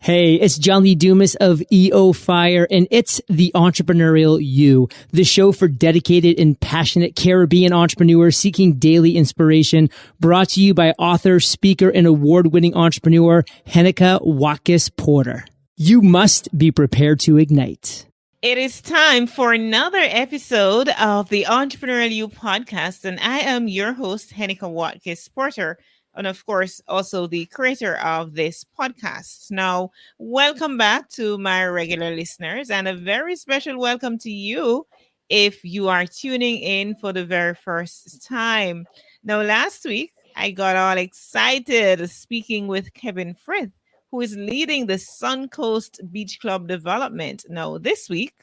Hey, it's John Lee Dumas of EO Fire, and it's the Entrepreneurial You, the show for dedicated and passionate Caribbean entrepreneurs seeking daily inspiration, brought to you by author, speaker, and award-winning entrepreneur Heneka Watkis-Porter. You must be prepared to ignite. It is time for another episode of the Entrepreneurial You podcast, and I am your host, Heneka Watkis-Porter, and of course, also the creator of this podcast. Now, welcome back to my regular listeners, and a very special welcome to you if you are tuning in for the very first time. Now, last week, I got all excited speaking with Kevin Frith, who is leading the Suncoast Beach Club development. Now, this week,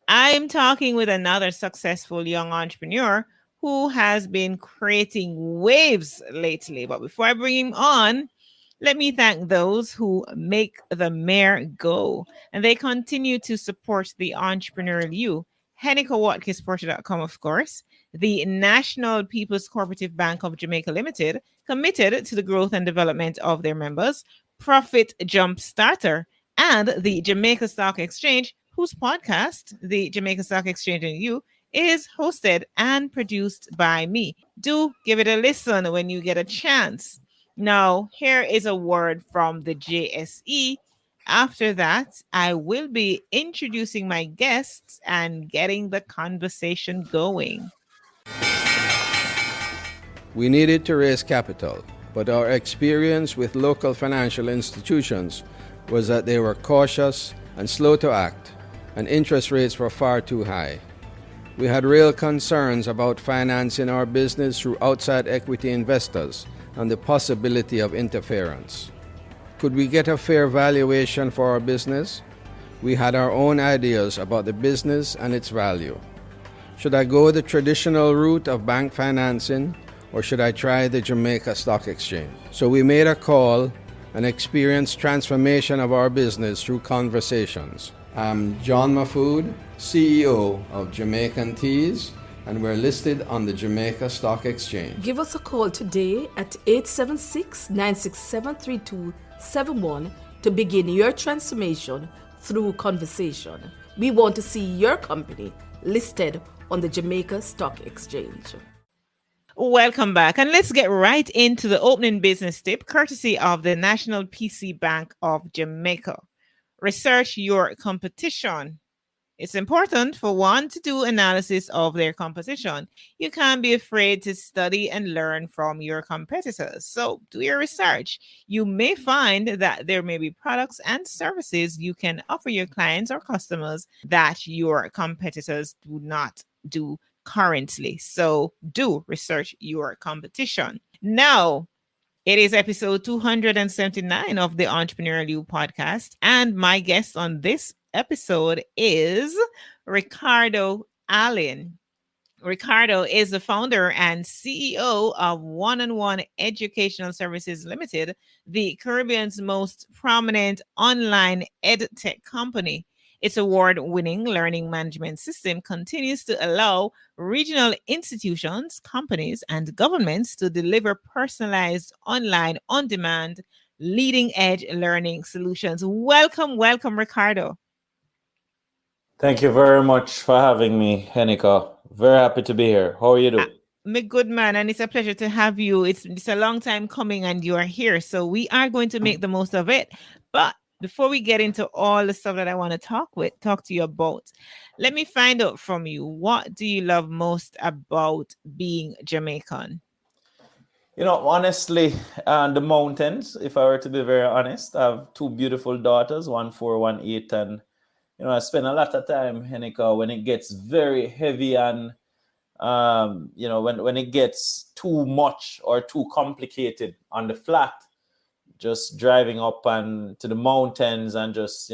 I am talking with another successful young entrepreneur who has been creating waves lately. But before I bring him on, let me thank those who make the mare go. And they continue to support the Entrepreneurial You. HenekaWatkis-Porter.com, of course. The National People's Cooperative Bank of Jamaica Limited, committed to the growth and development of their members. Profit Jumpstarter, and the Jamaica Stock Exchange, whose podcast, the Jamaica Stock Exchange and You, is hosted and produced by me. Do give it a listen when you get a chance. Now, here is a word from the JSE. After that, I will be introducing my guests and getting the conversation going. We needed to raise capital, but our experience with local financial institutions was that they were cautious and slow to act, and interest rates were far too high. We had real concerns about financing our business through outside equity investors and the possibility of interference. Could we get a fair valuation for our business? We had our own ideas about the business and its value. Should I go the traditional route of bank financing, or should I try the Jamaica Stock Exchange? So we made a call and experienced transformation of our business through conversations. I'm John Mafood, CEO of Jamaican Teas, and we're listed on the Jamaica Stock Exchange. Give us a call today at 876-967-3271 to begin your transformation through conversation. We want to see your company listed on the Jamaica Stock Exchange. Welcome back, and let's get right into the opening business tip, courtesy of the National PC Bank of Jamaica. Research your competition. It's important for one to do analysis of their competition. You can't be afraid to study and learn from your competitors. So do your research. You may find that there may be products and services you can offer your clients or customers that your competitors do not do currently. So do research your competition. Now, it is episode 279 of the Entrepreneurial You podcast, and my guest on this episode is Ricardo Allen. Ricardo is the founder and CEO of One-on-One Educational Services Limited, the Caribbean's most prominent online edtech company. Its award-winning learning management system continues to allow regional institutions, companies, and governments to deliver personalized online, on-demand, leading-edge learning solutions. Welcome, Ricardo. Thank you very much for having me, Heneka. Very happy to be here. How are you doing? My good man, and it's a pleasure to have you. It's a long time coming, and you are here, so we are going to make the most of it. But before we get into all the stuff that I want to talk to you about, let me find out from you, what do you love most about being Jamaican? You know, honestly, the mountains, if I were to be very honest. I have two beautiful daughters, 1 4, 1 8, and I spend a lot of time, Heneka, when it gets very heavy and when it gets too much or too complicated on the flat, just driving up and to the mountains and just,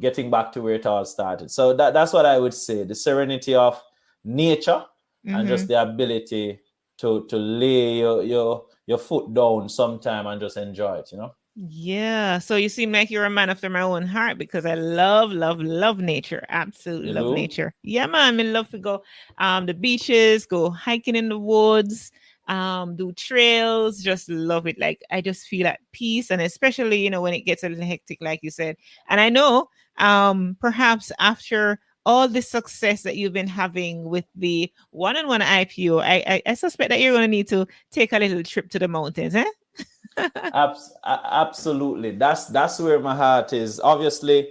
getting back to where it all started. So that's what I would say. The serenity of nature and just the ability to lay your foot down sometime and just enjoy it, Yeah. So you seem like you're a man after my own heart, because I love nature. Absolutely love nature. Yeah, man. I love to go the beaches, go hiking in the woods, do trails, just love it. Like I just feel at peace, and especially, you know, when it gets a little hectic, like you said. And I know perhaps after all the success that you've been having with the one-on-one IPO, I suspect that you're going to need to take a little trip to the mountains, eh? Absolutely. That's where my heart is. Obviously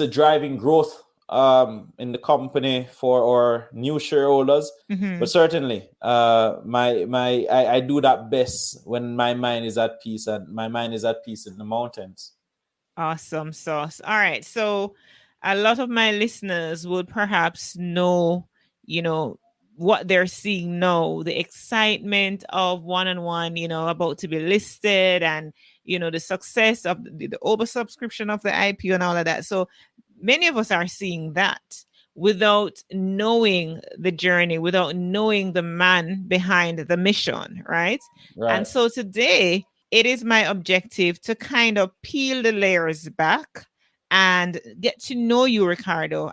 driving growth in the company for our new shareholders. But certainly I do that best when my mind is at peace, and my mind is at peace in the mountains. Awesome sauce. All right. So a lot of my listeners would perhaps know, you know, what they're seeing now, the excitement of one-on-one, you know, about to be listed, and, you know, the success of the oversubscription of the IPO and all of that. So many of us are seeing that without knowing the journey, without knowing the man behind the mission, right? And so today, it is my objective to kind of peel the layers back and get to know you, Ricardo.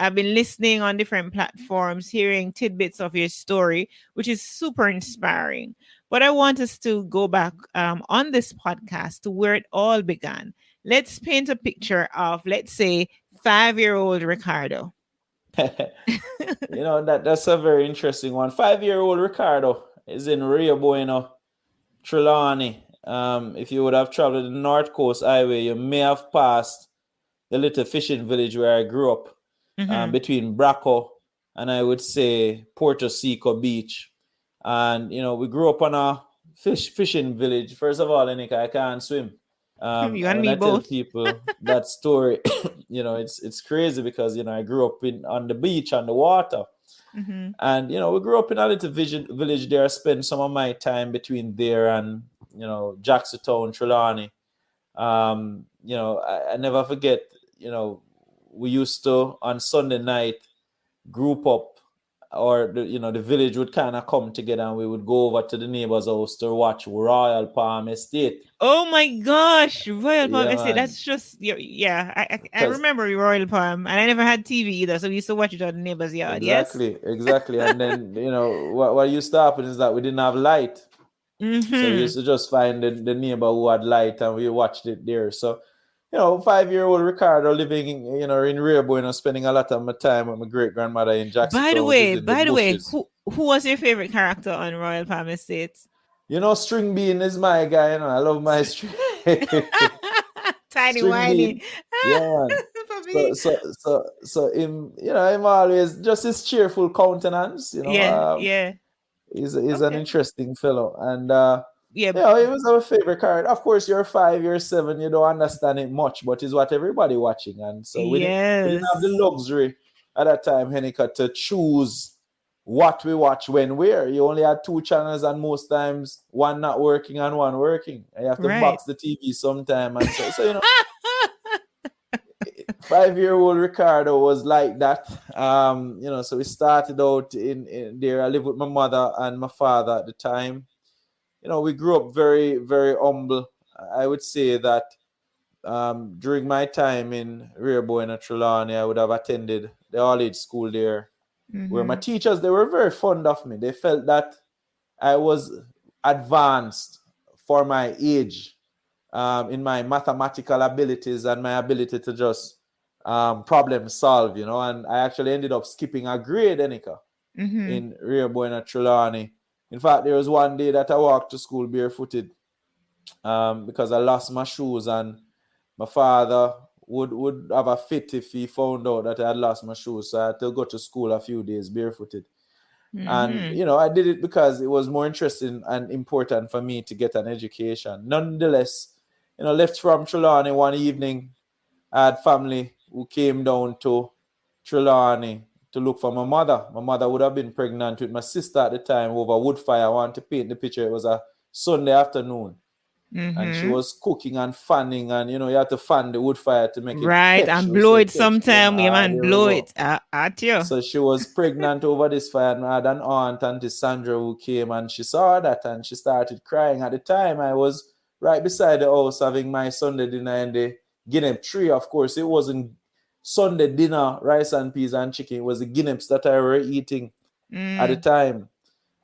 I've been listening on different platforms, hearing tidbits of your story, which is super inspiring. But I want us to go back on this podcast to where it all began. Let's paint a picture of, let's say, 5-year-old Ricardo. You know, that's a very interesting one. 5-year-old Ricardo is in Rio Bueno, Trelawney. If you would have traveled the North Coast Highway, you may have passed the little fishing village where I grew up, between Braco and I would say Puerto Seco Beach. And, you know, we grew up on a fishing village. First of all, Heneka, I can't swim. You and me I both. tell people that story, you know, it's crazy because, you know, I grew up on the beach, on the water. And, you know, we grew up in a little village there. I spent some of my time between there and, you know, Jacksontown, Trelawney. You know, I never forget, you know, we used to, on Sunday night, group up, or, the village would kind of come together and we would go over to the neighbor's house to watch Royal Palm Estate. Oh my gosh, Royal Palm Yeah, Estate. man. That's just, I remember Royal Palm, and I never had TV either, so we used to watch it on the neighbor's yard. Exactly. And then, you know, what used to happen is that we didn't have light. So we used to just find the neighbor who had light and we watched it there. So, you know, 5-year-old Ricardo living in Rio Bueno, spending a lot of my time with my great grandmother in Jackson. By the way, who was your favorite character on Royal Palm Estates? You know, String Bean is my guy. You know, I love my String. Tiny whiny. Yeah, man. So him, you know, him always just his cheerful countenance. You know, He's an interesting fellow, and he was our favorite character. Of course, you're 5, you're 7, you don't understand it much, but it's what everybody watching, and so we didn't have the luxury at that time, Heneka, to choose what we watch when where. You only had 2 channels, and most times one not working and one working. And you have to box the TV sometime, and so you know. 5-year-old Ricardo was like that. You know, so we started out in there. I lived with my mother and my father at the time. You know, we grew up very, very humble. I would say that during my time in Rio Bueno, Trelawney, I would have attended the all-age school there, where my teachers, they were very fond of me. They felt that I was advanced for my age in my mathematical abilities and my ability to just problem solve, you know, and I actually ended up skipping a grade, Heneka, in Rio Bueno, Trelawney. In fact, there was one day that I walked to school barefooted because I lost my shoes, and my father would have a fit if he found out that I had lost my shoes. So I had to go to school a few days barefooted. And, you know, I did it because it was more interesting and important for me to get an education. Nonetheless, you know, left from Trelawney one evening, I had family who came down to Trelawney to look for my mother. My mother would have been pregnant with my sister at the time over wood fire. I want to paint the picture. It was a Sunday afternoon. And she was cooking and fanning, and, you know, you have to fan the wood fire to make it catch, and blow it sometime. Blow it at you. So she was pregnant over this fire, and I had an aunt, Auntie Sandra, who came, and she saw that and she started crying. At the time, I was right beside the house having my Sunday dinner in the guinea tree. Of course, it wasn't Sunday dinner, rice and peas and chicken. It was the guineas that I were eating at the time.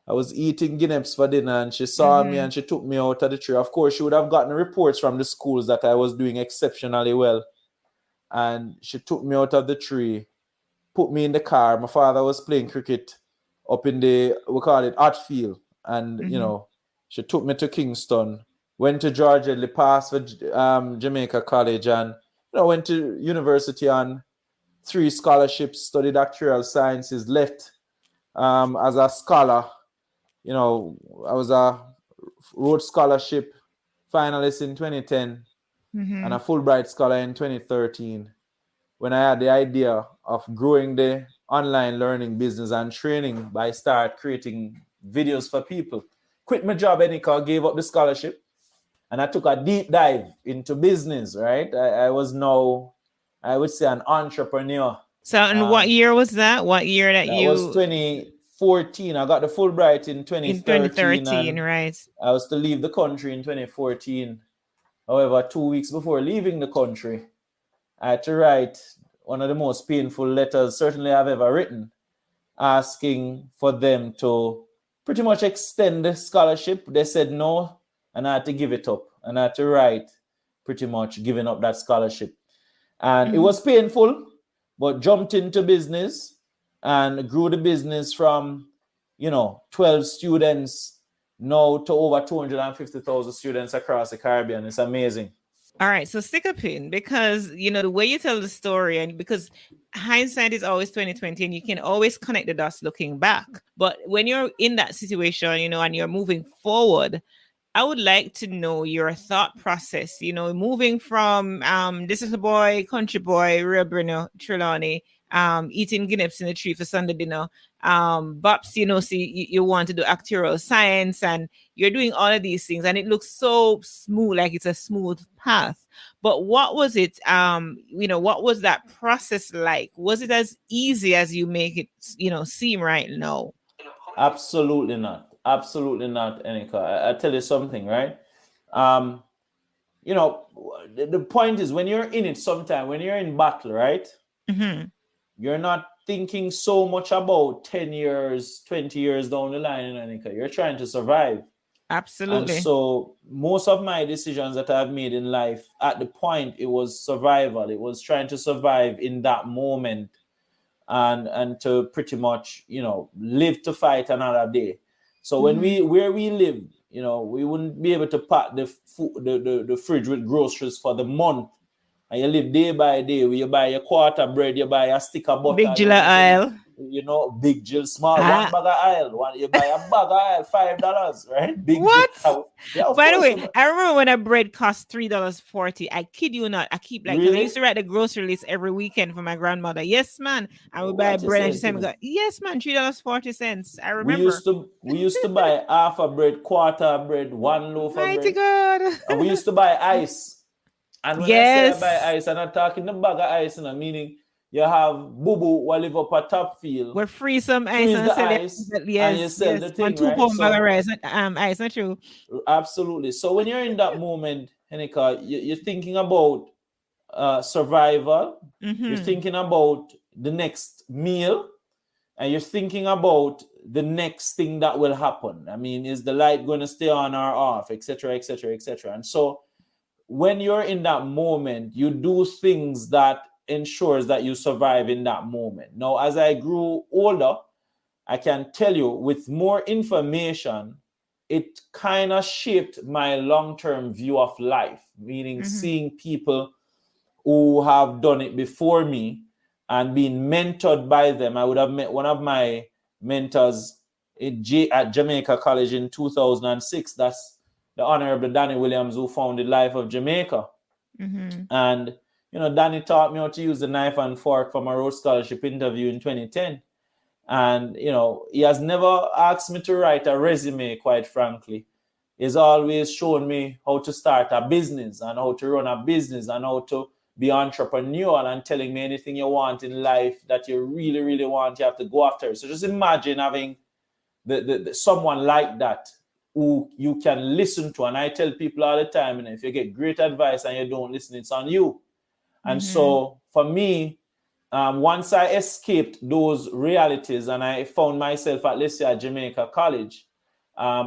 I was eating guineps for dinner, and she saw me and she took me out of the tree. Of course, she would have gotten reports from the schools that I was doing exceptionally well. And she took me out of the tree, put me in the car. My father was playing cricket up in the, we call it Hatfield. And, you know, she took me to Kingston, went to Georgia, passed for Jamaica College, and, you know, went to university on 3 scholarships, studied actuarial sciences, left as a scholar. You know, I was a Rhodes Scholarship finalist in 2010 and a Fulbright Scholar in 2013 when I had the idea of growing the online learning business and training by start creating videos for people. Quit my job, Heneka, gave up the scholarship, and I took a deep dive into business, right? I was now, I would say, an entrepreneur. So, and what year was that? What year that you... was 2014. I got the Fulbright in 2013. In 2013, right. I was to leave the country in 2014. However, 2 weeks before leaving the country, I had to write one of the most painful letters certainly I've ever written, asking for them to pretty much extend the scholarship. They said no, and I had to give it up. And I had to write pretty much giving up that scholarship. And it was painful, but jumped into business and grew the business from, you know, 12 students now to over 250,000 students across the Caribbean. It's amazing. All right, so stick a pin, because, you know, the way you tell the story, and because hindsight is always 2020 and you can always connect the dots looking back. But when you're in that situation, you know, and you're moving forward, I would like to know your thought process, you know, moving from this is a boy, country boy, real Bruno Trelawney, eating guineps in the tree for Sunday dinner. Bops, you know, see, you want to do actuarial science and you're doing all of these things and it looks so smooth, like it's a smooth path. But what was it, you know, what was that process like? Was it as easy as you make it, you know, seem right now? Absolutely not. Absolutely not, Heneka. I tell you something, right? You know, the point is when you're in it sometime, when you're in battle, right? You're not thinking so much about 10 years, 20 years down the line, Heneka. You're trying to survive. Absolutely. And so most of my decisions that I've made in life, at the point, it was survival. It was trying to survive in that moment and to pretty much, you know, live to fight another day. So when where we live, you know, we wouldn't be able to pack the food, the fridge with groceries for the month. And you live day by day. Where you buy your quarter bread, you buy a stick of butter. Big Jill aisle. You know, big Jill, small, one bag of aisle. You buy a bag of aisle, $5, right? Big what? Jill. By the way, I remember when a bread cost $3.40. I kid you not. I keep like, really? I used to write the grocery list every weekend for my grandmother. Yes, man. I would buy bread and she said, yes, man, $3.40. I remember. We used to buy half a bread, quarter of bread, one loaf of bread. Mighty God. And we used to buy ice. And when I say I buy ice, I'm not talking the bag of ice, you know, meaning you have Boo-Boo who live up at top field. We free some ice and sell it. Yes, and you sell the thing, 2 pound bag of rice, ice, not true. Absolutely. So when you're in that moment, Heneka, you're thinking about survival. You're thinking about the next meal. And you're thinking about the next thing that will happen. I mean, is the light going to stay on or off, etc., etc., etc. And so when you're in that moment, you do things that ensures that you survive in that moment. Now, as I grew older, I can tell you with more information, it kind of shaped my long-term view of life, meaning seeing people who have done it before me and being mentored by them. I would have met one of my mentors at Jamaica College in 2006. That's the Honorable Danny Williams, who founded Life of Jamaica. And, you know, Danny taught me how to use the knife and fork for my Rhodes Scholarship interview in 2010. And, you know, he has never asked me to write a resume, quite frankly. He's always shown me how to start a business and how to run a business and how to be entrepreneurial and telling me anything you want in life that you really, really want, you have to go after it. So just imagine having the someone like that who you can listen to. And I tell people all the time, and if you get great advice and you don't listen, it's on you. And so for me, once I escaped those realities and I found myself at, let's say, at Jamaica College,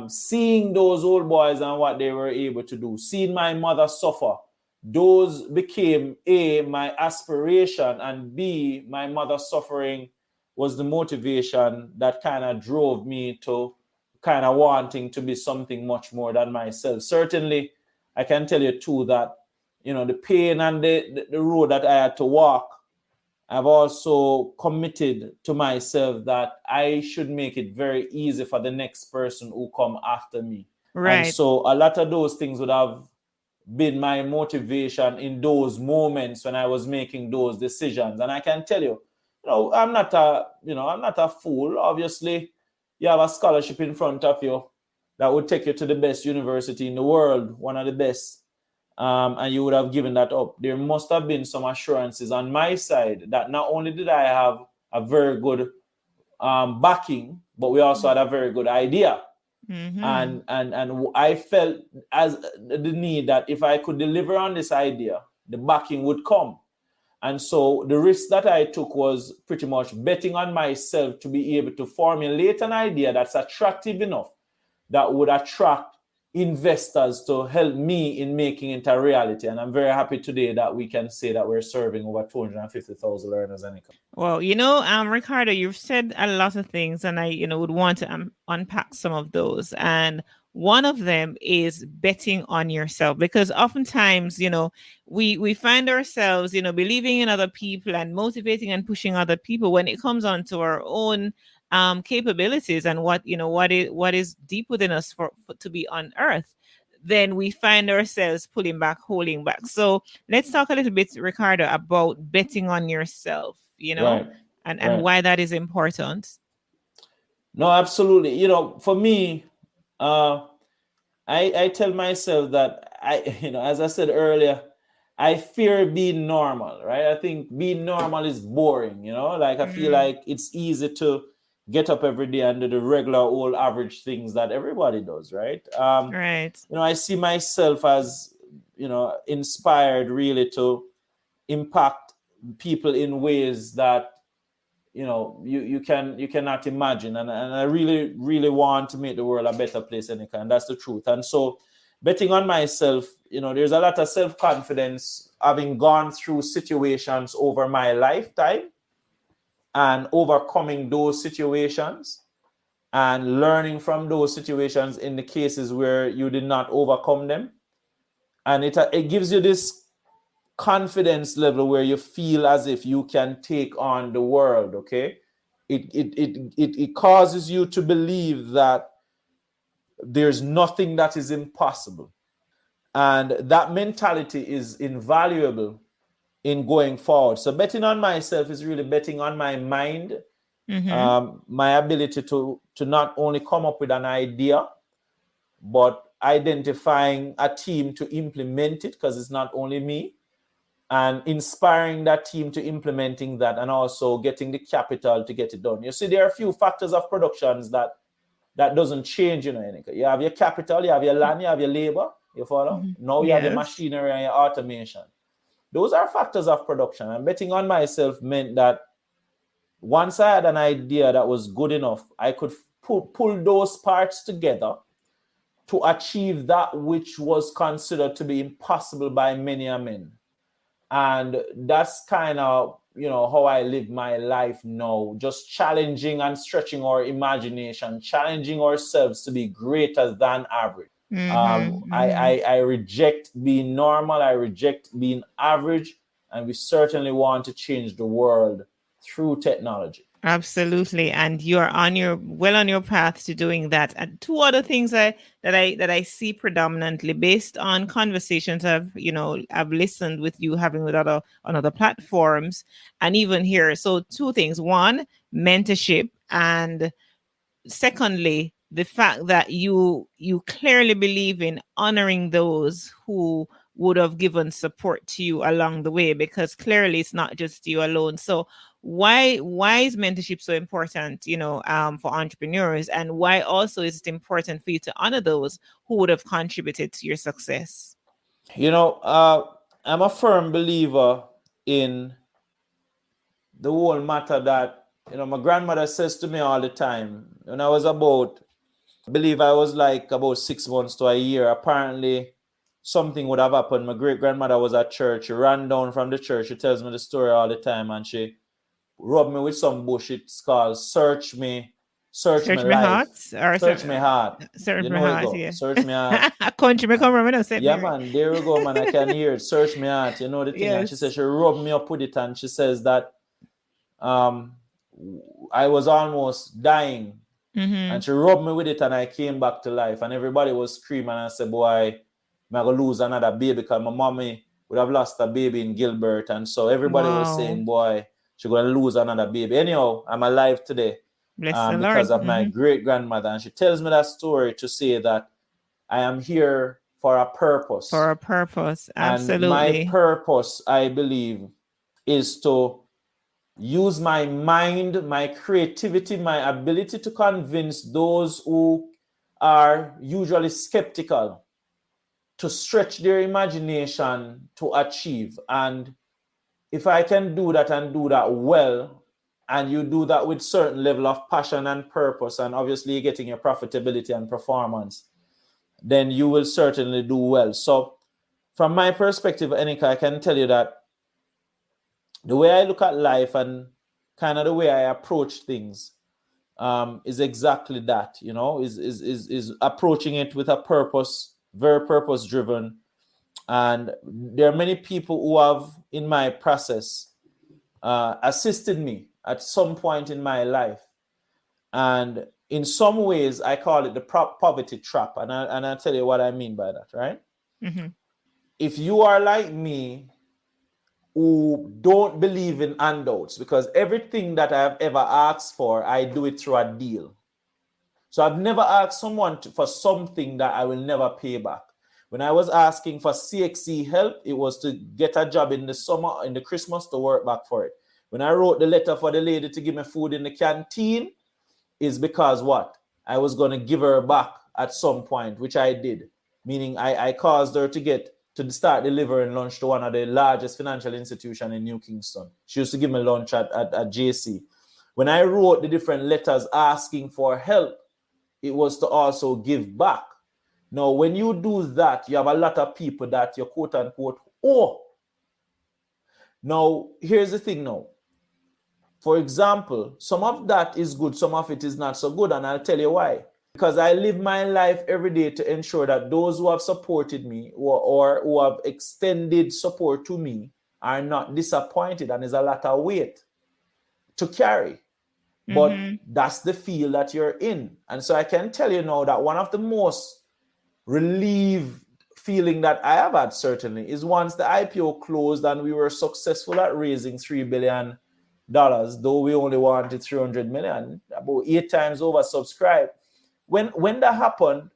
seeing those old boys and what they were able to do, seeing my mother suffer, those became A, my aspiration, and B, my mother suffering was the motivation that kind of drove me to kind of wanting to be something much more than myself. Certainly, I can tell you too that, the pain and the road that I had to walk, I've also committed to myself that I should make it very easy for the next person who come after me. Right. And so a lot of those things would have been my motivation in those moments when I was making those decisions. And I can tell you, I'm not a fool. Obviously, you have a scholarship in front of you that would take you to the best university in the world, one of the best. And you would have given that up. There must have been some assurances on my side that not only did I have a very good backing, but we also had a very good idea. Mm-hmm. And I felt as the need that if I could deliver on this idea, the backing would come. And so the risk that I took was pretty much betting on myself to be able to formulate an idea that's attractive enough that would attract investors to help me in making it a reality. And I'm very happy today that we can say that we're serving over 250,000 learners. Well, Ricardo, you've said a lot of things, and I, would want to unpack some of those. And one of them is betting on yourself, because oftentimes, we find ourselves, believing in other people and motivating and pushing other people when it comes on to our own capabilities and what is deep within us for to be unearthed, then we find ourselves pulling back, holding back. So let's talk a little bit, Ricardo, about betting on yourself, Right. and why that is important. No, absolutely. For me, I tell myself that as I said earlier, I fear being normal, right? I think being normal is boring, like I feel like it's easy to get up every day and do the regular old average things that everybody does, right? Right. I see myself as, inspired really to impact people in ways that, you cannot imagine. And I really, really want to make the world a better place, and that's the truth. And so betting on myself, there's a lot of self-confidence having gone through situations over my lifetime and overcoming those situations and learning from those situations in the cases where you did not overcome them. And it gives you this confidence level where you feel as if you can take on the world, okay? It causes you to believe that there's nothing that is impossible. And that mentality is invaluable in going forward. So betting on myself is really betting on my mind, my ability to not only come up with an idea, but identifying a team to implement it, because it's not only me, and inspiring that team to implementing that, and also getting the capital to get it done. You see, there are a few factors of productions that doesn't change, Heneka. You have your capital, you have your land, you have your labor, you follow? Now you have your machinery and your automation. Those are factors of production. And betting on myself meant that once I had an idea that was good enough, I could pull those parts together to achieve that which was considered to be impossible by many men. And that's kind of, how I live my life now, just challenging and stretching our imagination, challenging ourselves to be greater than average. I reject being normal. I reject being average. And we certainly want to change the world through technology. Absolutely. And you're on your path to doing that. And two other things that I see predominantly based on conversations I've listened with you having with on other platforms and even here. So two things: one, mentorship, and secondly, the fact that you clearly believe in honoring those who would have given support to you along the way, because clearly it's not just you alone. So why is mentorship so important, for entrepreneurs, and why also is it important for you to honor those who would have contributed to your success? I'm a firm believer in the whole matter that, my grandmother says to me all the time, when I was I believe I was like about 6 months to a year, apparently something would have happened. My great-grandmother was at church. She ran down from the church. She tells me the story all the time, and she rubbed me with some bush. It's called search me Search life. my heart. Or Search me heart. Search You my know it heart, go. yeah. Search me heart. A country me come from, no, set Yeah, me man, there we go, man. I can hear it. Search me heart. You know the thing. And she says she rubbed me up with it, and she says that I was almost dying. And she rubbed me with it, and I came back to life. And everybody was screaming, and I said, boy, I'm going to lose another baby, because my mommy would have lost a baby in Gilbert. And so everybody was saying, boy, she's going to lose another baby. Anyhow, I'm alive today because of my great-grandmother. And she tells me that story to say that I am here for a purpose. For a purpose, absolutely. And my purpose, I believe, is to use my mind, my creativity, my ability to convince those who are usually skeptical, to stretch their imagination to achieve. And if I can do that and do that well, and you do that with certain level of passion and purpose, and obviously you're getting your profitability and performance, then you will certainly do well. So from my perspective, Heneka, I can tell you that the way I look at life and kind of the way I approach things is exactly that, is approaching it with a purpose, very purpose driven. And there are many people who have, in my process, assisted me at some point in my life. And in some ways, I call it the poverty trap. And I'll tell you what I mean by that, right? If you are like me, who don't believe in handouts, because everything that I've ever asked for, I do it through a deal. So I've never asked someone for something that I will never pay back. When I was asking for CXC help, it was to get a job in the summer, in the Christmas, to work back for it. When I wrote the letter for the lady to give me food in the canteen, is because what? I was going to give her back at some point, which I did. Meaning I caused her to start delivering lunch to one of the largest financial institutions in New Kingston. She used to give me lunch at JC. When I wrote the different letters asking for help, it was to also give back. Now, when you do that, you have a lot of people that you quote unquote owe. Now, here's the thing now. For example, some of that is good, some of it is not so good, and I'll tell you why. Because I live my life every day to ensure that those who have supported me or who have extended support to me are not disappointed, and there's a lot of weight to carry. But that's the field that you're in. And so I can tell you now that one of the most relieved feeling that I have had, certainly, is once the IPO closed and we were successful at raising $3 billion, though we only wanted 300 million, about 8 times oversubscribed. When that happened,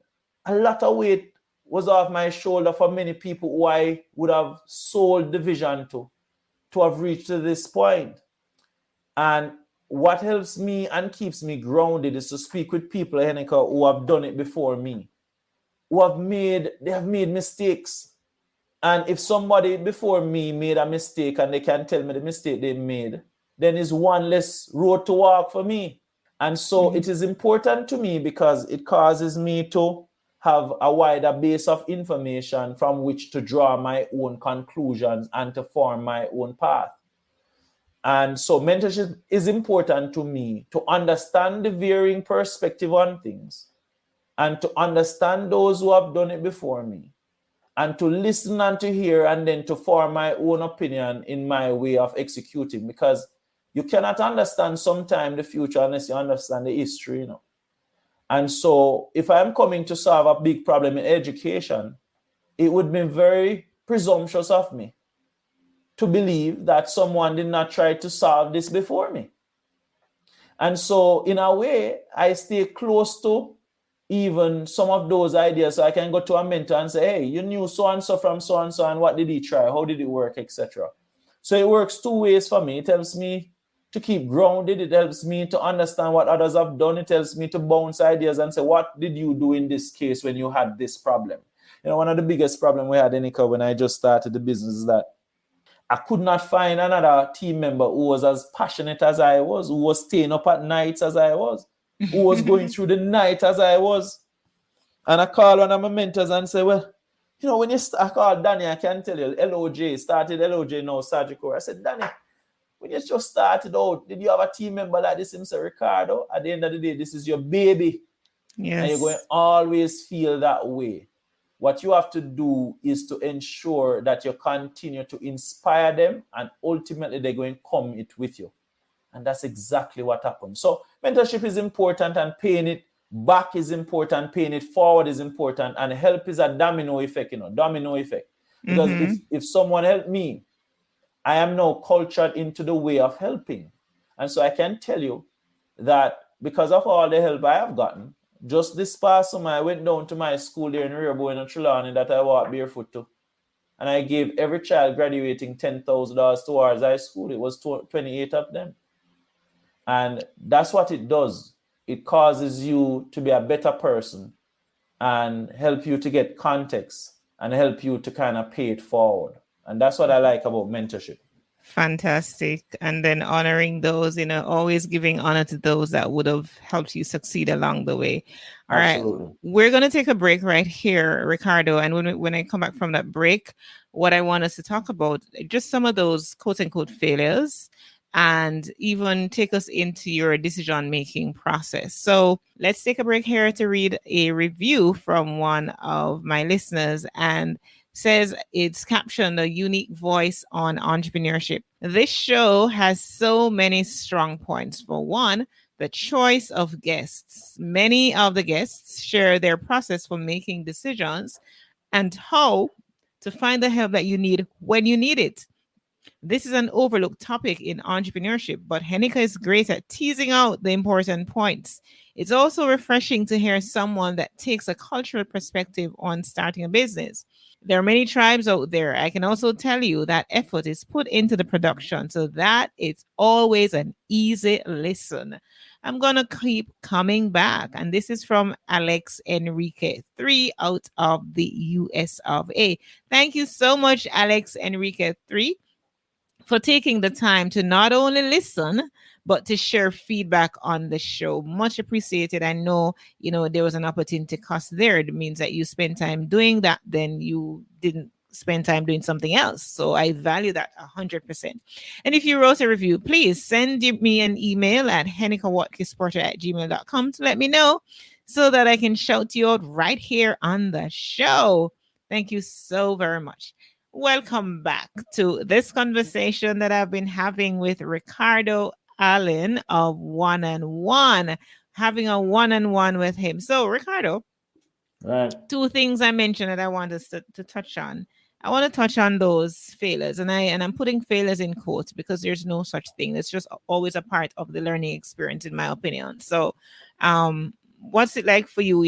a lot of weight was off my shoulder for many people who I would have sold the vision to have reached to this point. And what helps me and keeps me grounded is to speak with people, Heneka, who have done it before me, who have made mistakes. And if somebody before me made a mistake and they can tell me the mistake they made, then it's one less road to walk for me. And so it is important to me because it causes me to have a wider base of information from which to draw my own conclusions and to form my own path. And so mentorship is important to me to understand the varying perspective on things and to understand those who have done it before me and to listen and to hear and then to form my own opinion in my way of executing, because you cannot understand sometime the future unless you understand the history, And so if I'm coming to solve a big problem in education, it would be very presumptuous of me to believe that someone did not try to solve this before me. And so in a way, I stay close to even some of those ideas, so I can go to a mentor and say, hey, you knew so-and-so from so-and-so, and what did he try? How did it work, etc. So it works 2 ways for me. It helps me to keep grounded. It helps me to understand what others have done. It helps me to bounce ideas and say, what did you do in this case when you had this problem? One of the biggest problems we had, Heneka, when I just started the business is that I could not find another team member who was as passionate as I was, who was staying up at nights as I was, who was going through the night as I was. And I called one of my mentors and said, well, when I called Danny, I can tell you, started LOJ now, Surgical. I said, Danny, when you just started out, did you have a team member like this? Him say, Ricardo, at the end of the day, this is your baby. Yes. And you're going to always feel that way. What you have to do is to ensure that you continue to inspire them, and ultimately they're going to come it with you. And that's exactly what happened. So mentorship is important, and paying it back is important, paying it forward is important, and help is a domino effect, Because if someone helped me, I am now cultured into the way of helping. And so I can tell you that because of all the help I have gotten, just this past summer, I went down to my school there in Rehoboth in Trelawney that I walked barefoot to. And I gave every child graduating $10,000 towards high school. It was 28 of them. And that's what it does. It causes you to be a better person and help you to get context and help you to kind of pay it forward. And that's what I like about mentorship. Fantastic. And then honoring those, always giving honor to those that would have helped you succeed along the way. All Absolutely. right. We're going to take a break right here, Ricardo. And when I come back from that break, what I want us to talk about, just some of those quote unquote failures, and even take us into your decision-making process. So let's take a break here to read a review from one of my listeners, and says it's captioned "A Unique Voice on Entrepreneurship." This show has so many strong points. For one, the choice of guests. Many of the guests share their process for making decisions and how to find the help that you need when you need it. This is an overlooked topic in entrepreneurship, but Heneka is great at teasing out the important points. It's also refreshing to hear someone that takes a cultural perspective on starting a business. There are many tribes out there. I can also tell you that effort is put into the production so that it's always an easy listen. I'm going to keep coming back. And this is from Alex Enrique 3 out of the US of A. Thank you so much, Alex Enrique 3, for taking the time to not only listen, but to share feedback on the show. Much appreciated. I know, there was an opportunity cost there. It means that you spend time doing that, then you didn't spend time doing something else. So I value that 100%. And if you wrote a review, please send me an email at henekawatkis-porter@gmail.com to let me know so that I can shout you out right here on the show. Thank you so very much. Welcome back to this conversation that I've been having with Ricardo Allen of One and One, having a one-on-one with him. So, Ricardo, right, two things I mentioned that I want us to touch on. I want to touch on those failures, and I'm putting failures in quotes because there's no such thing. It's just always a part of the learning experience, in my opinion. So, what's it like for you,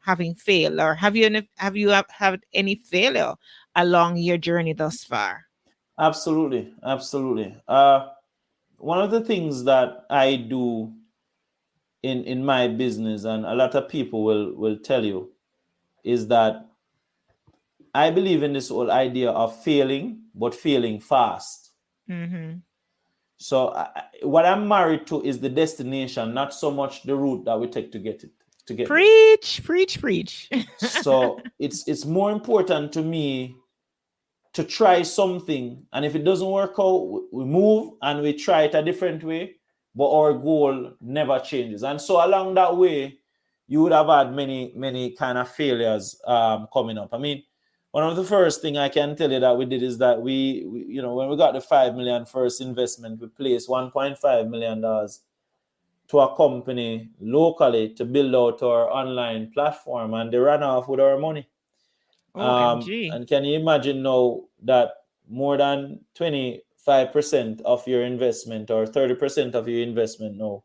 having failed, or have you had any failure along your journey thus far? Absolutely. One of the things that I do in my business, and a lot of people will tell you, is that I believe in this whole idea of failing, but failing fast. Mm-hmm. So what I'm married to is the destination, not so much the route that we take to get it. Preach. So it's more important to me to try something, and if it doesn't work out, we move and we try it a different way, but our goal never changes. And so along that way, you would have had many kind of failures coming up. I mean, one of the first thing I can tell you that we did is that we when we got the $5 million first investment, we placed $1.5 million to a company locally to build out our online platform, and they ran off with our money. And can you imagine now that more than 25% of your investment or 30% of your investment now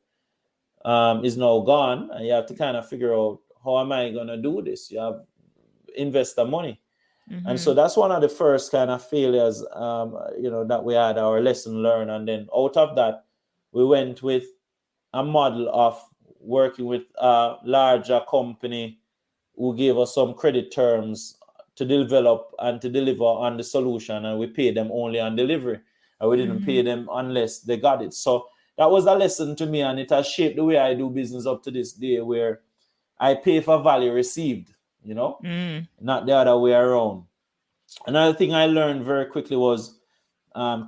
is now gone, and you have to kind of figure out, how am I going to do this? You have investor money. Mm-hmm. And so that's one of the first kind of failures, that we had, our lesson learned. And then out of that, we went with a model of working with a larger company who gave us some credit terms to develop and to deliver on the solution, and we paid them only on delivery, and we didn't pay them unless they got it. So that was a lesson to me, and it has shaped the way I do business up to this day, where I pay for value received, you know, not the other way around. Another thing I learned very quickly was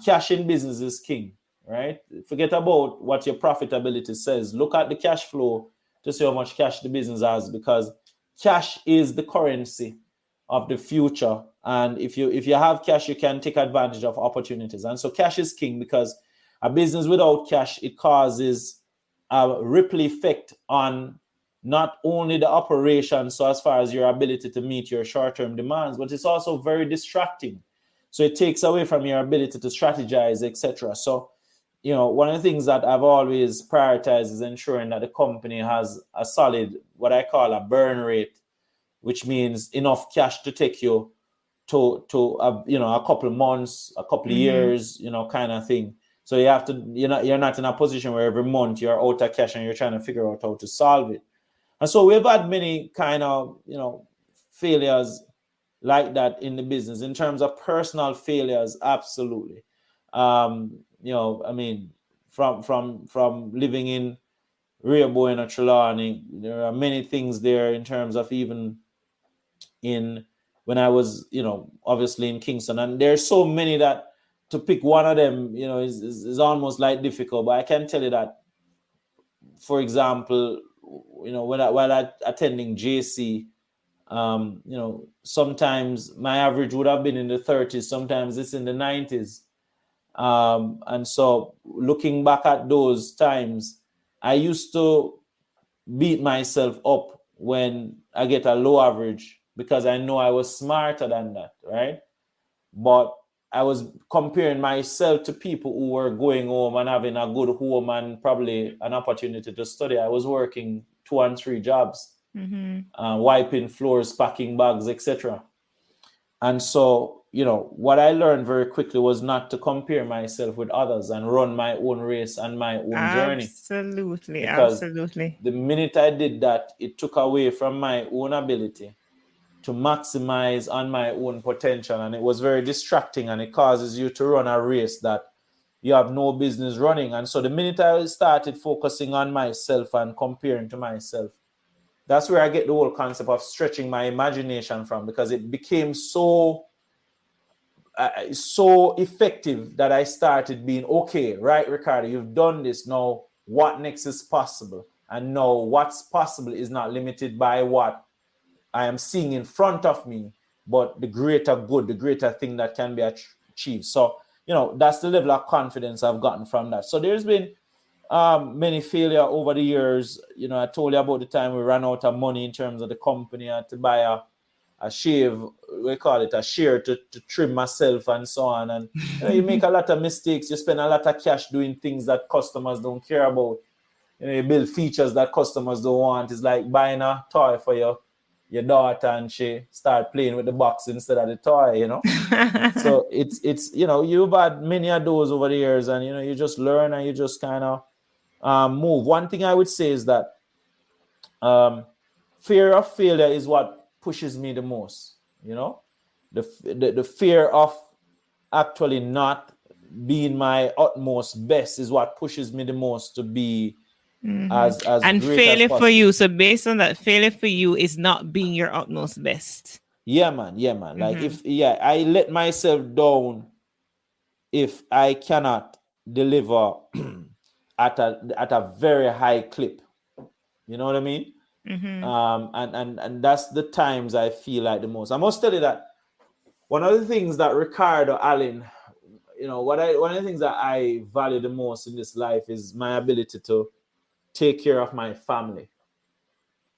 cash in business is king, right? Forget about what your profitability says. Look at the cash flow to see how much cash the business has, because cash is the currency of the future. And if you have cash, you can take advantage of opportunities. And so cash is king, because a business without cash, it causes a ripple effect on not only the operation, so as far as your ability to meet your short-term demands, but it's also very distracting. So it takes away from your ability to strategize, etc. So, you know, one of the things that I've always prioritized is ensuring that the company has a solid, what I call a burn rate, which means enough cash to take you to you know, a couple of months, a couple of years, you know, kind of thing. So you have to, you're not in a position where every month you're out of cash and you're trying to figure out how to solve it. And so we've had many kind of, you know, failures like that in the business. In terms of personal failures, absolutely. You know, I mean, from living in Rehoboam or Trelawney, there are many things there in terms of even in when I was, you know, obviously in Kingston. And there's so many that to pick one of them, you know, is almost like difficult. But I can tell you that, for example, you know, while attending JC, you know, sometimes my average would have been in the 30s, sometimes it's in the 90s. And so looking back at those times, I used to beat myself up when I get a low average, because I know I was smarter than that, right? But I was comparing myself to people who were going home and having a good home and probably an opportunity to study. I was working 2 and 3 jobs, wiping floors, packing bags, etc. And so, you know, what I learned very quickly was not to compare myself with others and run my own race and my own journey. Absolutely, Because absolutely. the minute I did that, it took away from my own ability to maximize on my own potential. And it was very distracting, and it causes you to run a race that you have no business running. And so the minute I started focusing on myself and comparing to myself, that's where I get the whole concept of stretching my imagination from, because it became so effective that I started being, okay, right, Ricardo, you've done this. Now, what next is possible? And now what's possible is not limited by what I am seeing in front of me, but the greater good, the greater thing that can be achieved. So, you know, that's the level of confidence I've gotten from that. So there's been many failure over the years. You know, I told you about the time we ran out of money in terms of the company. I had to buy a shave, we call it a shear, to trim myself and so on. And you know, you make a lot of mistakes. You spend a lot of cash doing things that customers don't care about. You know, you build features that customers don't want. It's like buying a toy for your daughter and she start playing with the box instead of the toy, you know. So it's you know, you've had many of those over the years, and you know, you just learn and you just kind of move. One thing I would say is that fear of failure is what pushes me the most, you know. The fear of actually not being my utmost best is what pushes me the most to be as and great failure as possible. for you. So based on that, failure for you is not being your utmost best. Yeah, man. Like I let myself down if I cannot deliver at a very high clip. You know what I mean? And that's the times I feel like the most. I must tell you that one of the things that Ricardo Allen, you know, one of the things that I value the most in this life is my ability to take care of my family.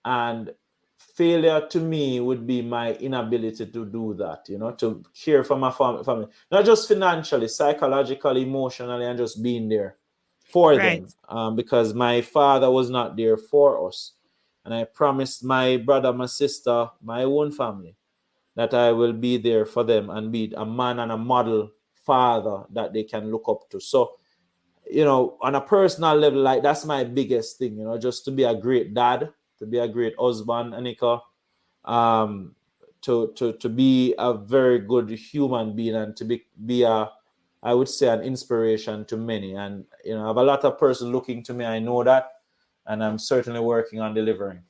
And failure to me would be my inability to do that, you know, to care for my family, not just financially, psychologically, emotionally, and just being there for them. Because my father was not there for us. And I promised my brother, my sister, my own family, that I will be there for them and be a man and a model father that they can look up to. So, you know, on a personal level, like that's my biggest thing, you know, just to be a great dad, to be a great husband, Heneka, to be a very good human being and to be I would say an inspiration to many. And I have a lot of persons looking to me. I know that, and I'm certainly working on delivering.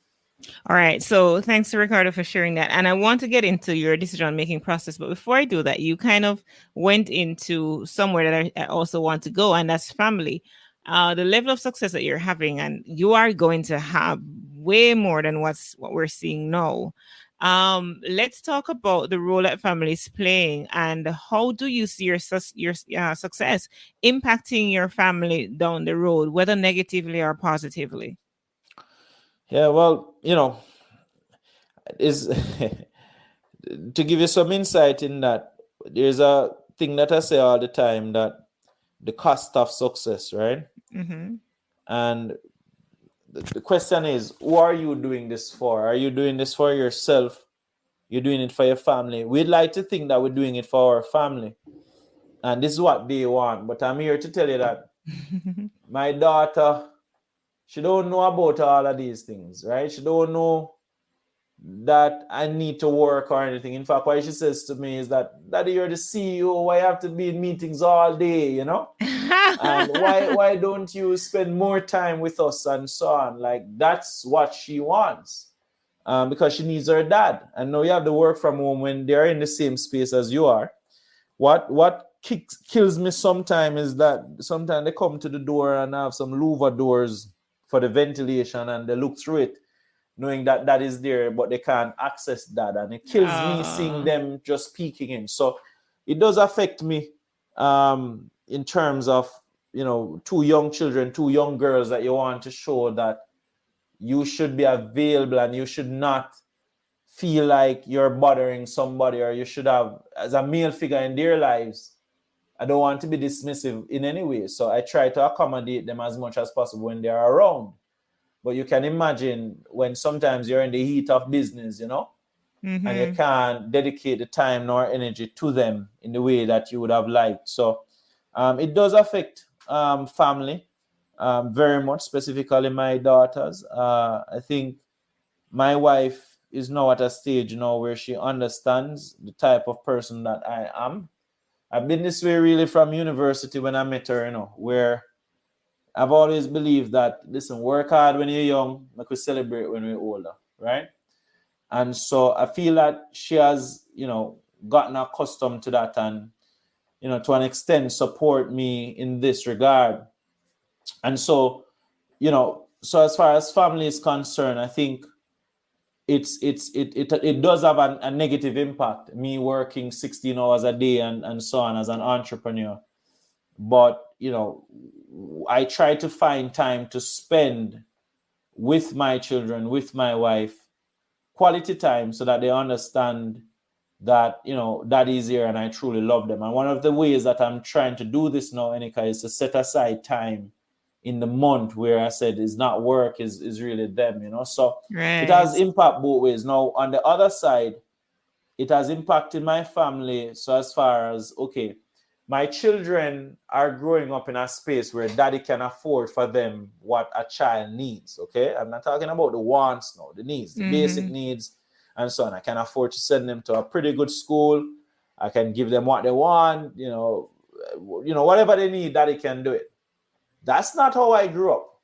All right. So thanks to Ricardo for sharing that. And I want to get into your decision-making process. But before I do that, you kind of went into somewhere that I also want to go, and that's family. The level of success that you're having, and you are going to have way more than what we're seeing now. Let's talk about the role that family is playing, and how do you see your success impacting your family down the road, whether negatively or positively? Yeah, well, is to give you some insight in that, there's a thing that I say all the time, that the cost of success, right? Mm-hmm. And the question is, who are you doing this for? Are you doing this for yourself? You're doing it for your family. We'd like to think that we're doing it for our family, and this is what they want. But I'm here to tell you that my daughter, she don't know about all of these things, right? She don't know that I need to work or anything. In fact, what she says to me is that, Daddy, you're the CEO. Why have to be in meetings all day, And why don't you spend more time with us and so on? Like, that's what she wants, because she needs her dad. And now you have to work from home when they're in the same space as you are. What kills me sometimes is that sometimes they come to the door and have some louver doors for the ventilation, and they look through it, knowing that that is there, but they can't access that. And it kills me seeing them just peeking in. So it does affect me in terms of, two young children, two young girls that you want to show that you should be available and you should not feel like you're bothering somebody, or you should have, as a male figure in their lives, I don't want to be dismissive in any way. So I try to accommodate them as much as possible when they're around. But you can imagine when sometimes you're in the heat of business, Mm-hmm. and you can't dedicate the time nor energy to them in the way that you would have liked. So it does affect family very much, specifically my daughters. I think my wife is now at a stage where she understands the type of person that I am. I've been this way really from university when I met her, where I've always believed that, listen, work hard when you're young, like we celebrate when we're older, right? And so I feel that she has, gotten accustomed to that, and, to an extent support me in this regard. And so, so as far as family is concerned, I think it does have a negative impact, me working 16 hours a day and so on as an entrepreneur. But, I try to find time to spend with my children, with my wife, quality time, so that they understand that, Daddy is here and I truly love them. And one of the ways that I'm trying to do this now, Heneka, is to set aside time in the month where I said it's not work, is really them, So Right. It has impact both ways. Now, on the other side, it has impacted my family. So as far as, okay, my children are growing up in a space where Daddy can afford for them what a child needs, okay? I'm not talking about the wants now, the needs, the basic needs, and so on. I can afford to send them to a pretty good school. I can give them what they want, whatever they need, Daddy can do it. That's not how I grew up,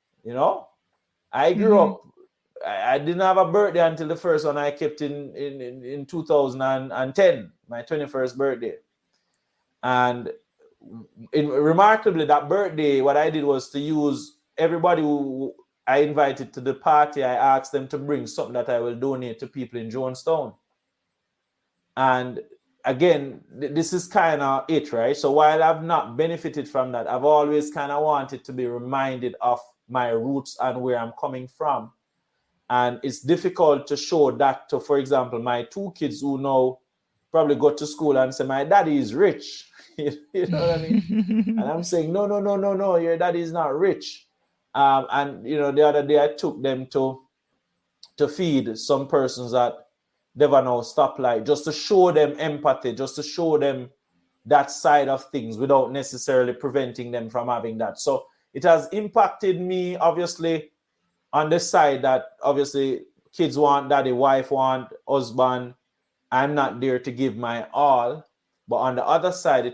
I grew up, I didn't have a birthday until the first one I kept in 2010, my 21st birthday. And remarkably, that birthday, what I did was to use everybody who I invited to the party. I asked them to bring something that I will donate to people in Jonestown. And again, this is kind of it, right? So while I've not benefited from that, I've always kind of wanted to be reminded of my roots and where I'm coming from. And it's difficult to show that to, for example, my two kids who now probably go to school and say, my daddy is rich. You know what I mean? And I'm saying, no, your daddy is not rich. And, the other day I took them to feed some persons at Devano stoplight, just to show them empathy, just to show them that side of things without necessarily preventing them from having that. So it has impacted me, obviously, on the side that obviously kids want daddy, wife want husband, I'm not there to give my all. But on the other side,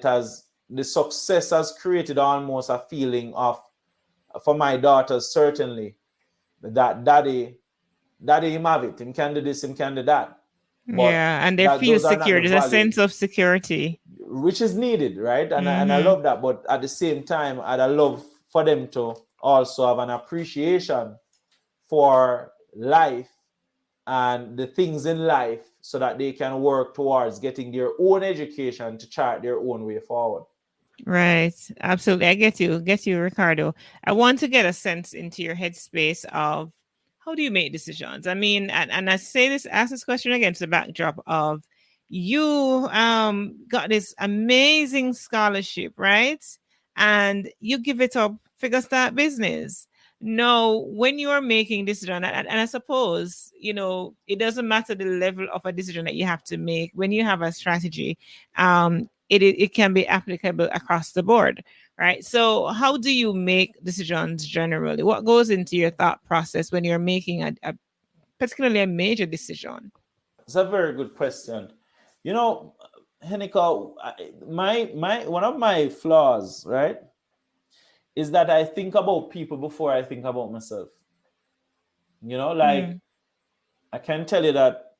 the success has created almost a feeling of, for my daughters certainly, that daddy him have it, him can do this, him can do that. But and they feel those are not secure. the There's a values sense of security. which is needed, right? And I love that. But at the same time, I'd love for them to also have an appreciation for life and the things in life, so that they can work towards getting their own education to chart their own way forward. Right. Absolutely. I get you, Ricardo. I want to get a sense into your headspace of how do you make decisions? I mean, and I ask this question against the backdrop of you got this amazing scholarship, right? And you give it up, figure start business. No, when you are making decision, and I suppose, it doesn't matter the level of a decision that you have to make when you have a strategy. It can be applicable across the board, right? So how do you make decisions generally? What goes into your thought process when you're making a particularly a major decision? It's a very good question. Heneka, one of my flaws, right, is that I think about people before I think about myself. I can tell you that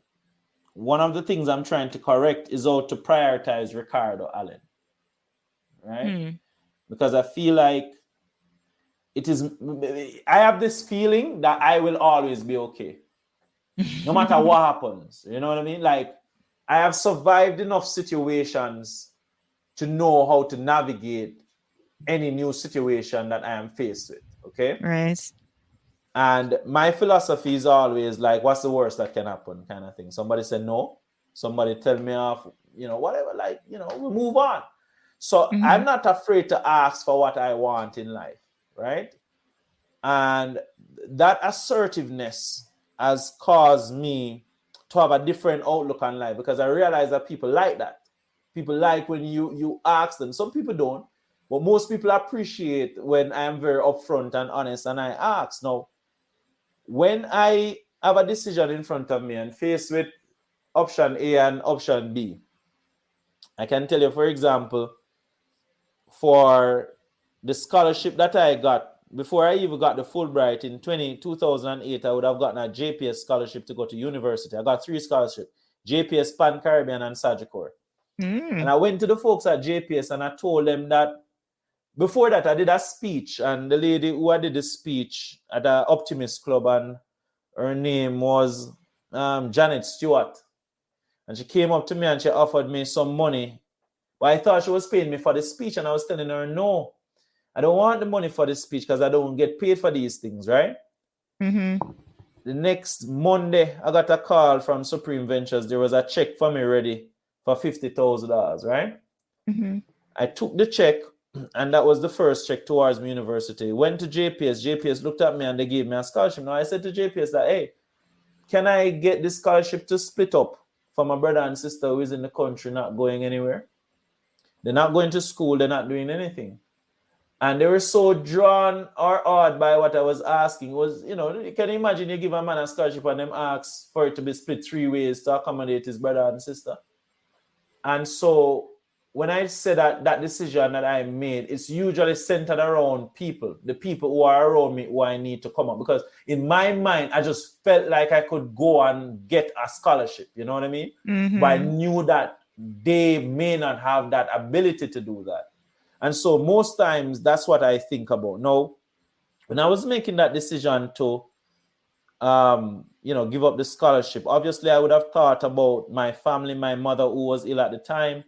one of the things I'm trying to correct is how to prioritize Ricardo Allen, right? Because I feel like I have this feeling that I will always be okay, no matter what happens. You know what I mean? Like, I have survived enough situations to know how to navigate any new situation that I am faced with. Okay. Right. And my philosophy is always like, what's the worst that can happen, kind of thing. Somebody said no. Somebody tell me off, whatever, we move on. So I'm not afraid to ask for what I want in life, right? And that assertiveness has caused me to have a different outlook on life, because I realize that people like that. People like when you ask them. Some people don't, but most people appreciate when I am very upfront and honest and I ask. Now, when I have a decision in front of me and faced with option A and option B, I can tell you, for example, for the scholarship that I got, before I even got the Fulbright in 2008, I would have gotten a JPS scholarship to go to university. I got 3 scholarships, JPS, Pan Caribbean, and Sagicor. And I went to the folks at JPS and I told them that before that, I did a speech, and the lady who I did the speech at the Optimist Club, and her name was Janet Stewart. And she came up to me and she offered me some money. But I thought she was paying me for the speech, and I was telling her, no, I don't want the money for the speech because I don't get paid for these things, right? The next Monday, I got a call from Supreme Ventures. There was a check for me ready for $50,000, right? I took the check, and that was the first check towards my university. Went to JPS. JPS looked at me and they gave me a scholarship. Now I said to JPS that, hey, can I get this scholarship to split up for my brother and sister who is in the country not going anywhere? They're not going to school. They're not doing anything. And they were so drawn or awed by what I was asking. It was, you can imagine you give a man a scholarship and them ask for it to be split 3 ways to accommodate his brother and sister. And so when I say that decision that I made, it's usually centered around people, the people who are around me who I need to come up. Because in my mind, I just felt like I could go and get a scholarship. You know what I mean? But I knew that they may not have that ability to do that. And so most times that's what I think about. Now, when I was making that decision to, give up the scholarship, obviously I would have thought about my family, my mother who was ill at the time.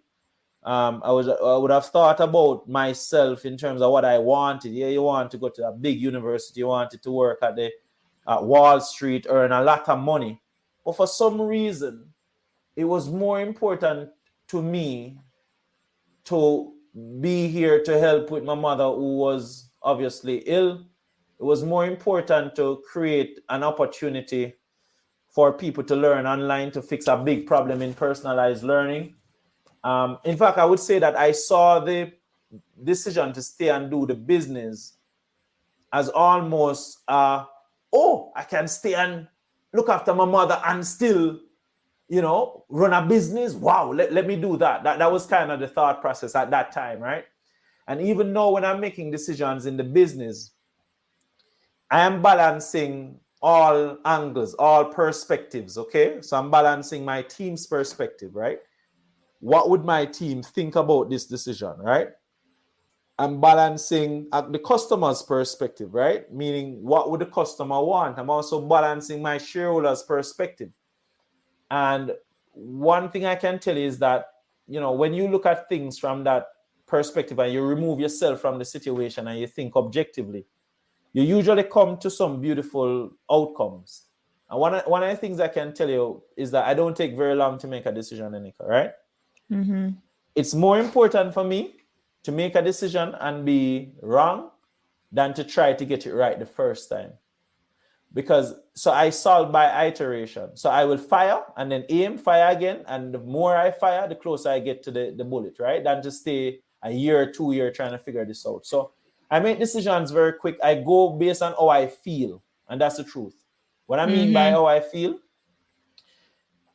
I would have thought about myself in terms of what I wanted. Yeah, you want to go to a big university, you wanted to work at Wall Street, earn a lot of money. But for some reason, it was more important to me to be here to help with my mother who was obviously ill. It was more important to create an opportunity for people to learn online, to fix a big problem in personalized learning. In fact, I would say that I saw the decision to stay and do the business as almost, I can stay and look after my mother and still run a business. Wow, let me do that. That was kind of the thought process at that time, right? And even now when I'm making decisions in the business, I am balancing all angles, all perspectives, okay? So I'm balancing my team's perspective, right? What would my team think about this decision, right? I'm balancing the customer's perspective, right? Meaning, what would the customer want? I'm also balancing my shareholders' perspective. And one thing I can tell you is that, when you look at things from that perspective and you remove yourself from the situation and you think objectively, you usually come to some beautiful outcomes. And one of the things I can tell you is that I don't take very long to make a decision, Heneka, right? Mm-hmm. It's more important for me to make a decision and be wrong than to try to get it right the first time. So I solve by iteration. So I will fire and then aim, fire again. And the more I fire, the closer I get to the bullet, right? Than to stay a year or 2 years trying to figure this out. So I make decisions very quick. I go based on how I feel. And that's the truth. What I mean by how I feel,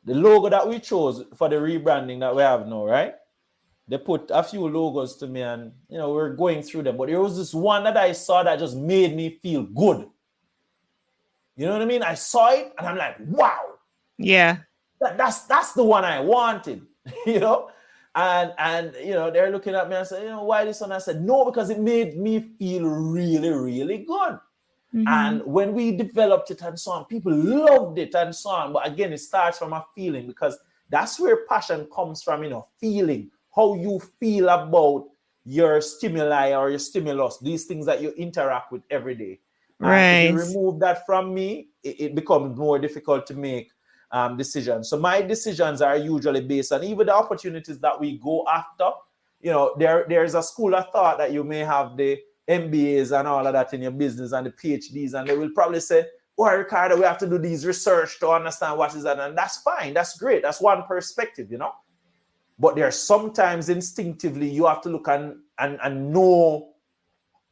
the logo that we chose for the rebranding that we have now, right? They put a few logos to me and, we're going through them. But there was this one that I saw that just made me feel good. You know what I mean? I saw it and I'm like, wow. Yeah. That's the one I wanted, And they're looking at me and say, why this one? I said, no, because it made me feel really, really good. Mm-hmm. And when we developed it and so on, people loved it and so on. But again, it starts from a feeling, because that's where passion comes from, feeling, how you feel about your stimuli or your stimulus, these things that you interact with every day. Right. And if you remove that from me, it becomes more difficult to make decisions. So my decisions are usually based on even the opportunities that we go after. There's a school of thought that you may have the MBAs and all of that in your business and the PhDs, and they will probably say, oh, Ricardo, we have to do these research to understand what is that. And that's fine. That's great. That's one perspective, But there's sometimes instinctively you have to look and know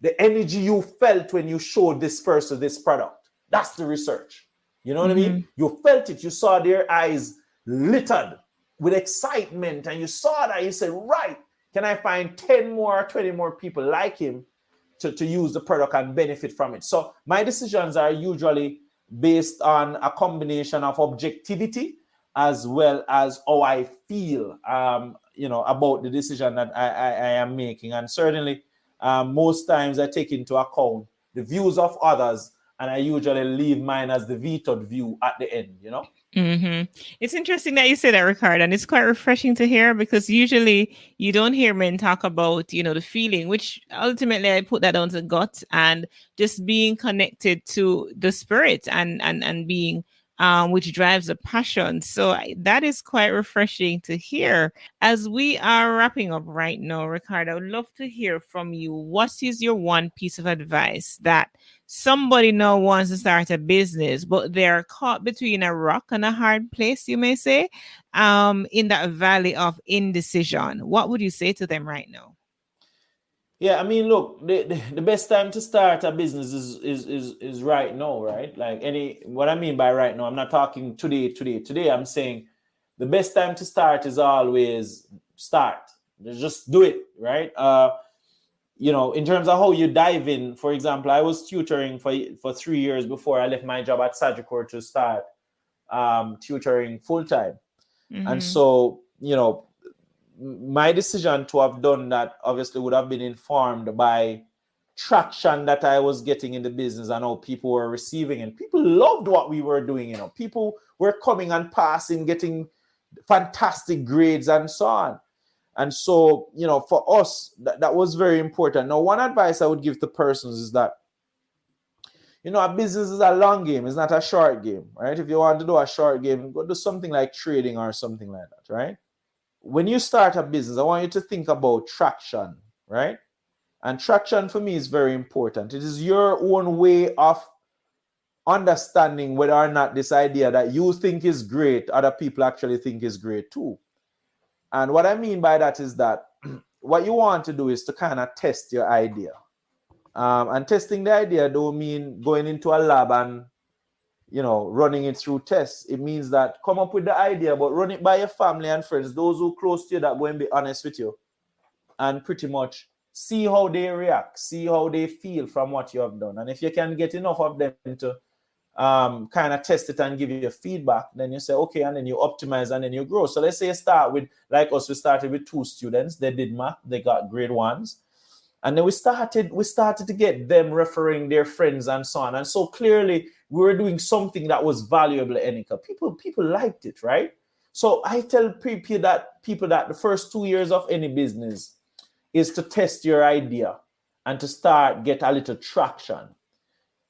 the energy you felt when you showed this person this product. That's the research. You know what I mean? You felt it. You saw their eyes littered with excitement, and you saw that. You said, right, can I find 10 more, 20 more people like him to use the product and benefit from it? So my decisions are usually based on a combination of objectivity as well as how I feel, about the decision that I am making. And certainly, most times I take into account the views of others, and I usually leave mine as the vetoed view at the end, Mm-hmm. It's interesting that you say that, Ricardo, and it's quite refreshing to hear, because usually you don't hear men talk about, the feeling, which ultimately I put that down to gut and just being connected to the spirit and being which drives a passion. So that is quite refreshing to hear. As we are wrapping up right now, Ricardo, I would love to hear from you. What is your one piece of advice that somebody now wants to start a business, but they're caught between a rock and a hard place, you may say, in that valley of indecision? What would you say to them right now? Yeah, I mean, look, the best time to start a business is right now, right? What I mean by right now, I'm not talking today. I'm saying the best time to start is always start. Just do it, right? In terms of how you dive in, for example, I was tutoring for 3 years before I left my job at Sagicor to start tutoring full time. Mm-hmm. And so, my decision to have done that obviously would have been informed by traction that I was getting in the business and how people were receiving, and people loved what we were doing. People were coming and passing, getting fantastic grades and so on. And so, for us, that was very important. Now, one advice I would give to persons is that, a business is a long game. It's not a short game, right? If you want to do a short game, go do something like trading or something like that, right? When you start a business, I want you to think about traction, right? And traction for me is very important. It is your own way of understanding whether or not this idea that you think is great, other people actually think is great too. And what I mean by that is that what you want to do is to kind of test your idea. And testing the idea don't mean going into a lab and, running it through tests. It means that come up with the idea, but run it by your family and friends, those who close to you that go and be honest with you, and pretty much see how they react, see how they feel from what you have done. And if you can get enough of them to kind of test it and give you feedback, then you say, okay, and then you optimize and then you grow. So let's say you start with, like us, we started with 2 students. They did math, they got grade 1s. And then we started to get them referring their friends and so on. And so clearly we were doing something that was valuable, Heneka. People liked it, right? So I tell people that the first 2 years of any business is to test your idea and to get a little traction.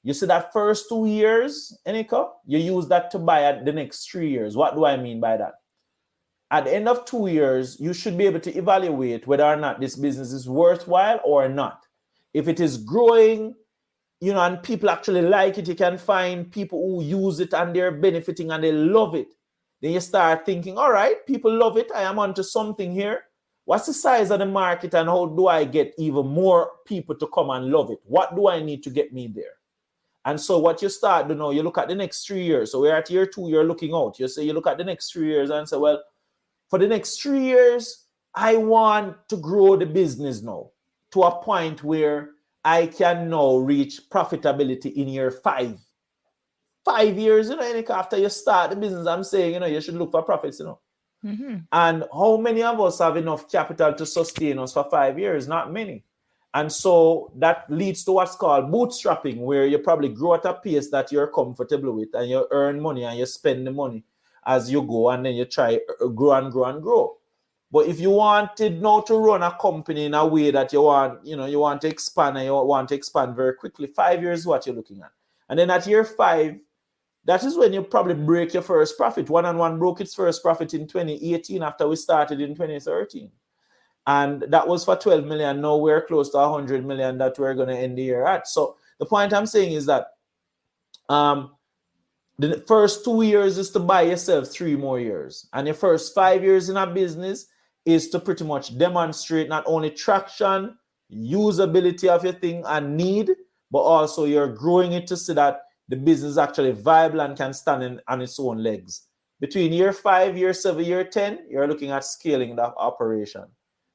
You see that first 2 years, Heneka, you use that to buy at the next 3 years. What do I mean by that? At the end of 2 years, you should be able to evaluate whether or not this business is worthwhile or not. If it is growing, and people actually like it, you can find people who use it and they're benefiting and they love it. Then you start thinking, all right, people love it. I am onto something here. What's the size of the market and how do I get even more people to come and love it? What do I need to get me there? And so what you start to know, you look at the next 3 years. So we're at year 2, you're looking out. You look at the next 3 years and say, well, for the next 3 years, I want to grow the business now to a point where I can now reach profitability in year 5. 5 years, after you start the business, I'm saying, you should look for profits, Mm-hmm. And how many of us have enough capital to sustain us for 5 years? Not many. And so that leads to what's called bootstrapping, where you probably grow at a pace that you're comfortable with and you earn money and you spend the money as you go, and then you try grow and grow and grow. But if you wanted now to run a company in a way that you want to expand and you want to expand very quickly, 5 years is what you're looking at. And then at year 5, that is when you probably break your first profit. 1&1 broke its first profit in 2018 after we started in 2013. And that was for 12 million. Now we're close to 100 million that we're going to end the year at. So the point I'm saying is that the first 2 years is to buy yourself 3 more years. And your first 5 years in a business is to pretty much demonstrate not only traction, usability of your thing and need, but also you're growing it to see that the business is actually viable and can stand on its own legs. Between year 5, year 7, year 10, you're looking at scaling that operation.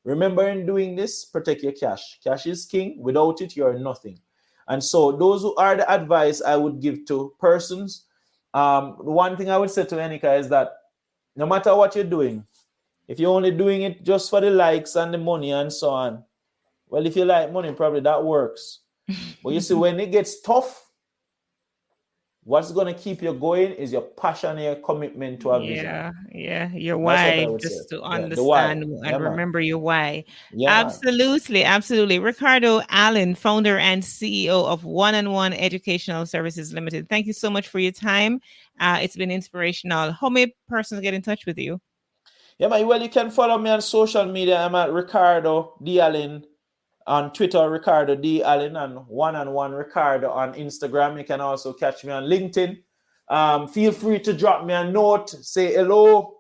Remember, in doing this, protect your cash. Cash is king. Without it, you're nothing. And so those are the advice I would give to persons. One thing I would say to Heneka is that no matter what you're doing, if you're only doing it just for the likes and the money and so on, well, if you like money, probably that works. But you see, when it gets tough, what's going to keep you going is your passion and your commitment to a vision. Yeah. Your why, just to understand and remember your why. Yeah, absolutely. Ricardo Allen, founder and CEO of 1&1 Educational Services Limited. Thank you so much for your time. It's been inspirational. How may persons get in touch with you? Yeah, man. Well, you can follow me on social media. I'm at Ricardo D. Allen on Twitter, Ricardo D. Allen, and 1&1 Ricardo on Instagram. You can also catch me on LinkedIn. Feel free to drop me a note, say hello,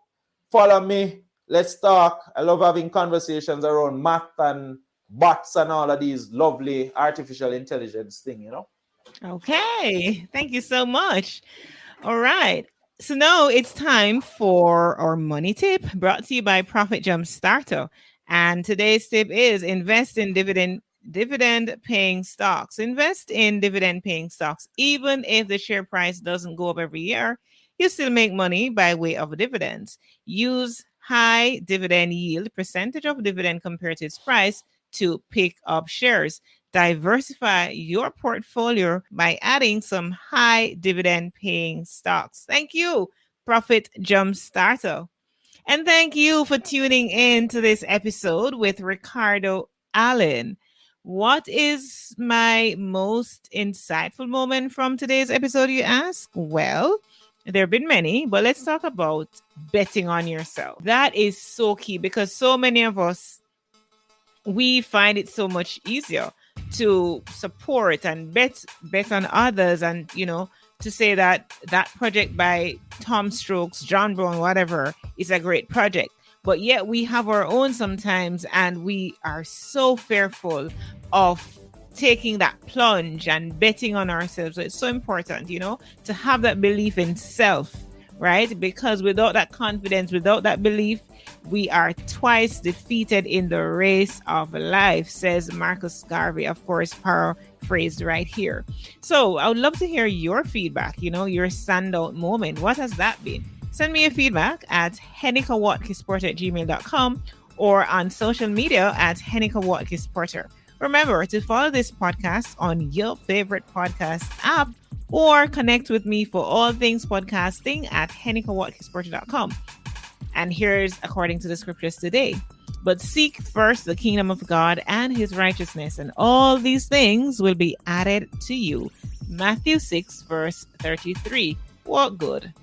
follow me, let's talk. I love having conversations around math and bots and all of these lovely artificial intelligence thing, Okay, thank you so much. All right. So now it's time for our money tip, brought to you by Profit Jumpstarter. And today's tip is invest in dividend-paying stocks. Invest in dividend-paying stocks. Even if the share price doesn't go up every year, you still make money by way of dividends. Use high dividend yield, percentage of dividend compared to its price, to pick up shares. Diversify your portfolio by adding some high dividend-paying stocks. Thank you, Profit Jumpstarter. And thank you for tuning in to this episode with Ricardo Allen. What is my most insightful moment from today's episode, you ask? Well, there have been many, but let's talk about betting on yourself. That is so key because so many of us, we find it so much easier to support and bet on others and, to say that project by Tom Stokes, John Brown, whatever, is a great project. But yet we have our own sometimes, and we are so fearful of taking that plunge and betting on ourselves. So it's so important, to have that belief in self, right? Because without that confidence, without that belief, we are twice defeated in the race of life, says Marcus Garvey, of course, paraphrased right here. So I would love to hear your feedback, your standout moment. What has that been? Send me your feedback at henekawatkisporter@gmail.com or on social media at Heneka Watkis-Porter. Remember to follow this podcast on your favorite podcast app or connect with me for all things podcasting at henekawatkisporter.com. And here's according to the scriptures today. But seek first the kingdom of God and his righteousness, and all these things will be added to you. Matthew 6, verse 33. What good?